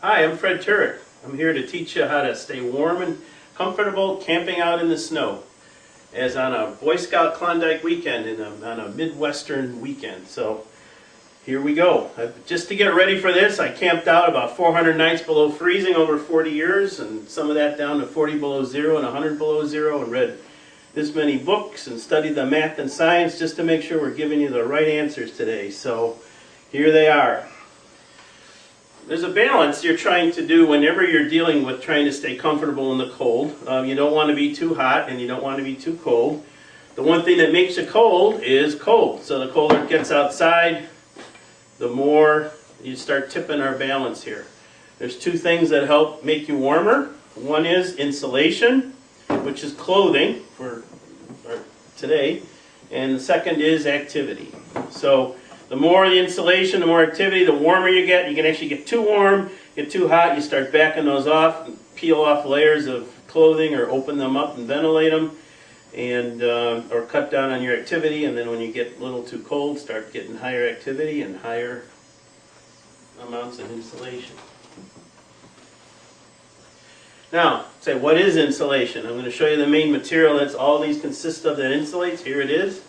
Hi, I'm Fred Turek. I'm here to teach you how to stay warm and comfortable camping out in the snow, as on a Boy Scout Klondike weekend on a Midwestern weekend. So here we go. Just to get ready for this, I camped out about 400 nights below freezing over 40 years, and some of that down to 40 below zero and 100 below zero, and read this many books and studied the math and science just to make sure we're giving you the right answers today. So here they are. There's a balance you're trying to do whenever you're dealing with trying to stay comfortable in the cold. You don't want to be too hot and you don't want to be too cold. The one thing that makes you cold is cold. So the colder it gets outside, the more you start tipping our balance here. There's two things that help make you warmer. One is insulation, which is clothing for today, and the second is activity. So the more the insulation, the more activity, the warmer you get. You can actually get too warm, get too hot, you start backing those off, and peel off layers of clothing or open them up and ventilate them, and or cut down on your activity. And then when you get a little too cold, start getting higher activity and higher amounts of insulation. Now, say, what is insulation? I'm going to show you the main material that's all these consist of that insulates. Here it is.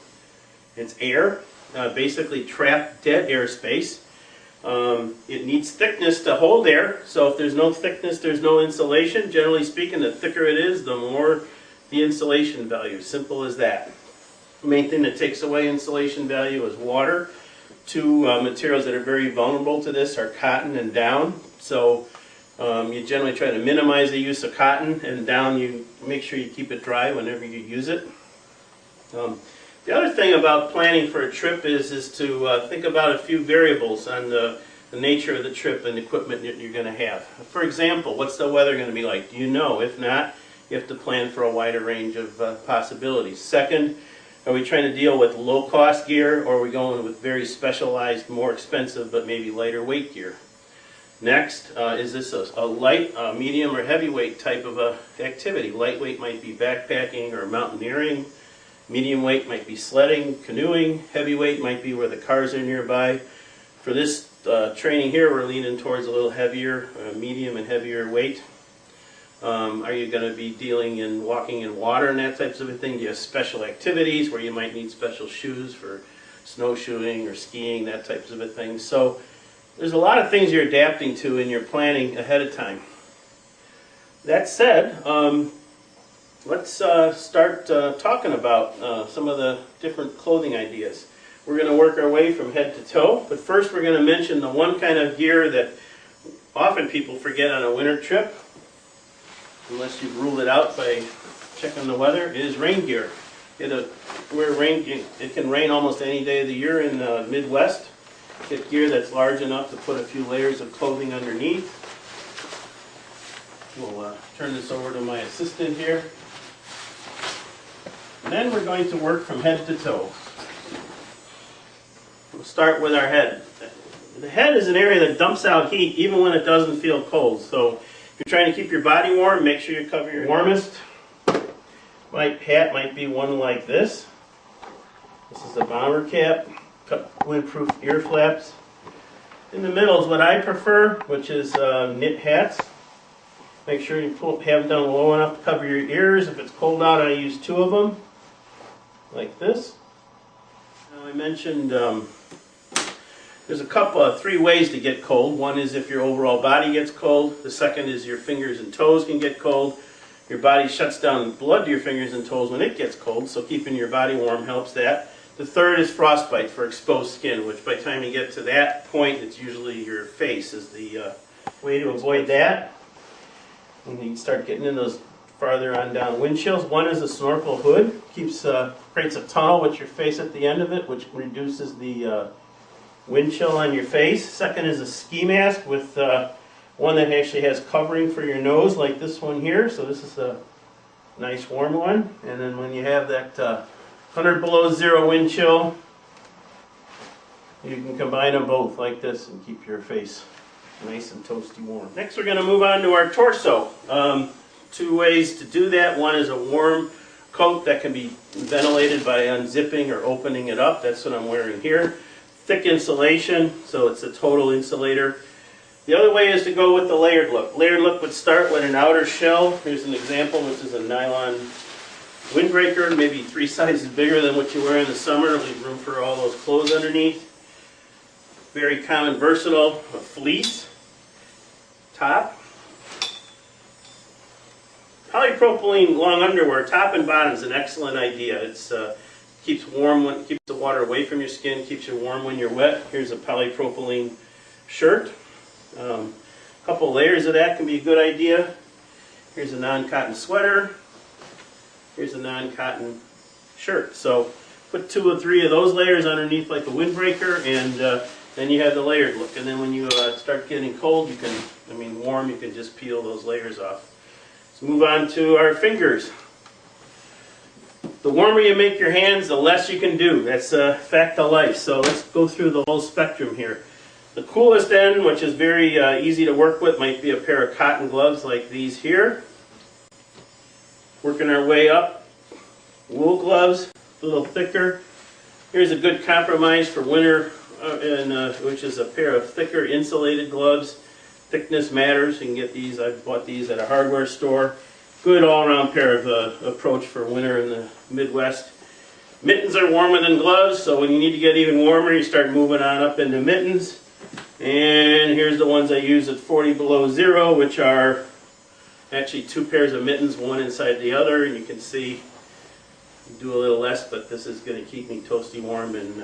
It's air. Basically trapped dead airspace. It needs thickness to hold air, so if there's no thickness, there's no insulation. Generally speaking, the thicker it is, the more the insulation value. Simple as that. The main thing that takes away insulation value is water. Two materials that are very vulnerable to this are cotton and down. So you generally try to minimize the use of cotton, and down you make sure you keep it dry whenever you use it. The other thing about planning for a trip is to think about a few variables on the nature of the trip and equipment that you're going to have. For example, what's the weather going to be like? Do you know? If not, you have to plan for a wider range of possibilities. Second, are we trying to deal with low-cost gear, or are we going with very specialized, more expensive, but maybe lighter weight gear? Next, is this a light, medium, or heavyweight type of activity? Lightweight might be backpacking or mountaineering. Medium weight might be sledding, canoeing. Heavyweight might be where the cars are nearby. For this training here, we're leaning towards a little heavier, medium and heavier weight. Are you going to be dealing in walking in water and that types of a thing? Do you have special activities where you might need special shoes for snowshoeing or skiing, that types of a thing? So there's a lot of things you're adapting to in your planning ahead of time. That said, let's start talking about some of the different clothing ideas. We're going to work our way from head to toe, but first we're going to mention the one kind of gear that often people forget on a winter trip, unless you've ruled it out by checking the weather, is rain gear. It can rain almost any day of the year in the Midwest. Get gear that's large enough to put a few layers of clothing underneath. We'll turn this over to my assistant here. And then we're going to work from head to toe. We'll start with our head. The head is an area that dumps out heat even when it doesn't feel cold. So if you're trying to keep your body warm, make sure you cover your warmest. My hat might be one like this. This is a bomber cap, windproof ear flaps. In the middle is what I prefer, which is knit hats. Make sure you have them down low enough to cover your ears. If it's cold out, I use two of them, like this. Now I mentioned there's three ways to get cold. One is if your overall body gets cold. The second is your fingers and toes can get cold. Your body shuts down blood to your fingers and toes when it gets cold, so keeping your body warm helps that. The third is frostbite for exposed skin, which by the time you get to that point, it's usually your face is the way to avoid that. And you start getting in those farther on down windchills. One is a snorkel hood. Creates a tunnel with your face at the end of it, which reduces the wind chill on your face. Second is a ski mask with one that actually has covering for your nose, like this one here. So this is a nice warm one. And then when you have that 100 below zero wind chill, you can combine them both like this and keep your face nice and toasty warm. Next we're going to move on to our torso. Two ways to do that. One is a warm coat that can be ventilated by unzipping or opening it up. That's what I'm wearing here. Thick insulation, so it's a total insulator. The other way is to go with the layered look. Layered look would start with an outer shell. Here's an example, which is a nylon windbreaker, maybe 3 sizes bigger than what you wear in the summer. Leave room for all those clothes underneath. Very common, versatile, a fleece top. Polypropylene long underwear, top and bottom, is an excellent idea. It's keeps warm, keeps the water away from your skin, keeps you warm when you're wet. Here's a polypropylene shirt. A couple layers of that can be a good idea. Here's a non-cotton sweater. Here's a non-cotton shirt. So put 2 or 3 of those layers underneath like a windbreaker, and then you have the layered look. And then when you start getting cold, warm, you can just peel those layers off. Let's move on to our fingers. The warmer you make your hands, the less you can do. That's a fact of life. So let's go through the whole spectrum here. The coolest end, which is very easy to work with, might be a pair of cotton gloves like these here. Working our way up. Wool gloves, a little thicker. Here's a good compromise for winter, which is a pair of thicker insulated gloves. Thickness matters. You can get these. I've bought these at a hardware store. Good all-around pair of approach for winter in the Midwest. Mittens are warmer than gloves, so when you need to get even warmer, you start moving on up into mittens. And here's the ones I use at 40 below zero, which are actually 2 pairs of mittens, one inside the other. And you can see, do a little less, but this is going to keep me toasty warm in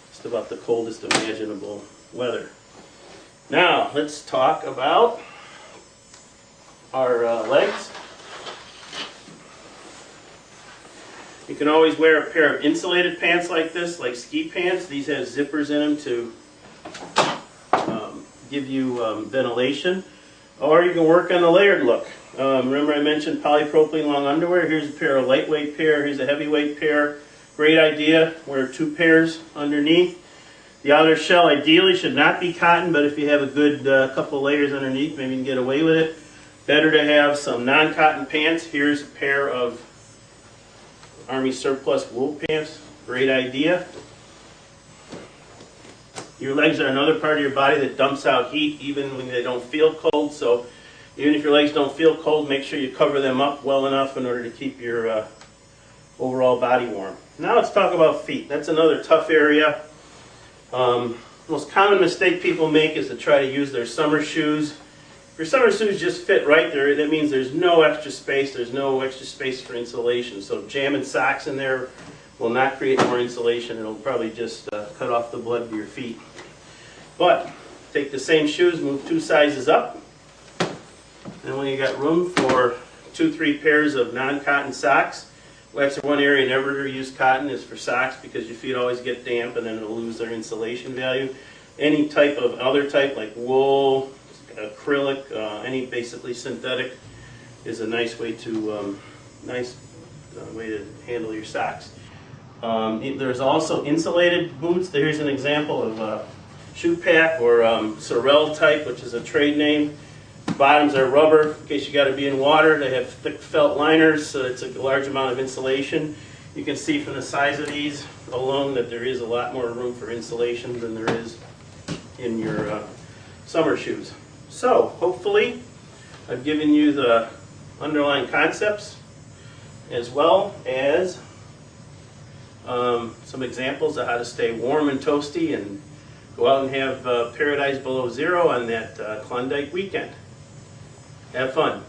just about the coldest imaginable weather. Now, let's talk about our legs. You can always wear a pair of insulated pants like this, like ski pants. These have zippers in them to give you ventilation. Or you can work on the layered look. Remember I mentioned polypropylene long underwear? Here's a pair of lightweight pair. Here's a heavyweight pair. Great idea. Wear 2 pairs underneath. The outer shell ideally should not be cotton, but if you have a good couple layers underneath, maybe you can get away with it. Better to have some non-cotton pants. Here's a pair of Army surplus wool pants. Great idea. Your legs are another part of your body that dumps out heat even when they don't feel cold. So even if your legs don't feel cold, make sure you cover them up well enough in order to keep your overall body warm. Now let's talk about feet. That's another tough area. Most common mistake people make is to try to use their summer shoes. If your summer shoes just fit right there, that means there's no extra space. There's no extra space for insulation. So jamming socks in there will not create more insulation. It'll probably just cut off the blood to your feet. But take the same shoes, move 2 sizes up. And when you got room for 2-3 pairs of non-cotton socks, well, that's one area never use cotton is for socks because your feet always get damp and then it'll lose their insulation value. Any type of other type like wool, acrylic, any basically synthetic is a nice way to handle your socks. There's also insulated boots. Here's an example of a shoe pack or Sorel type, which is a trade name. Bottoms are rubber in case you got to be in water. They have thick felt liners, so it's a large amount of insulation. You can see from the size of these alone that there is a lot more room for insulation than there is in your summer shoes. So hopefully I've given you the underlying concepts as well as some examples of how to stay warm and toasty and go out and have paradise below zero on that Klondike weekend. Have fun.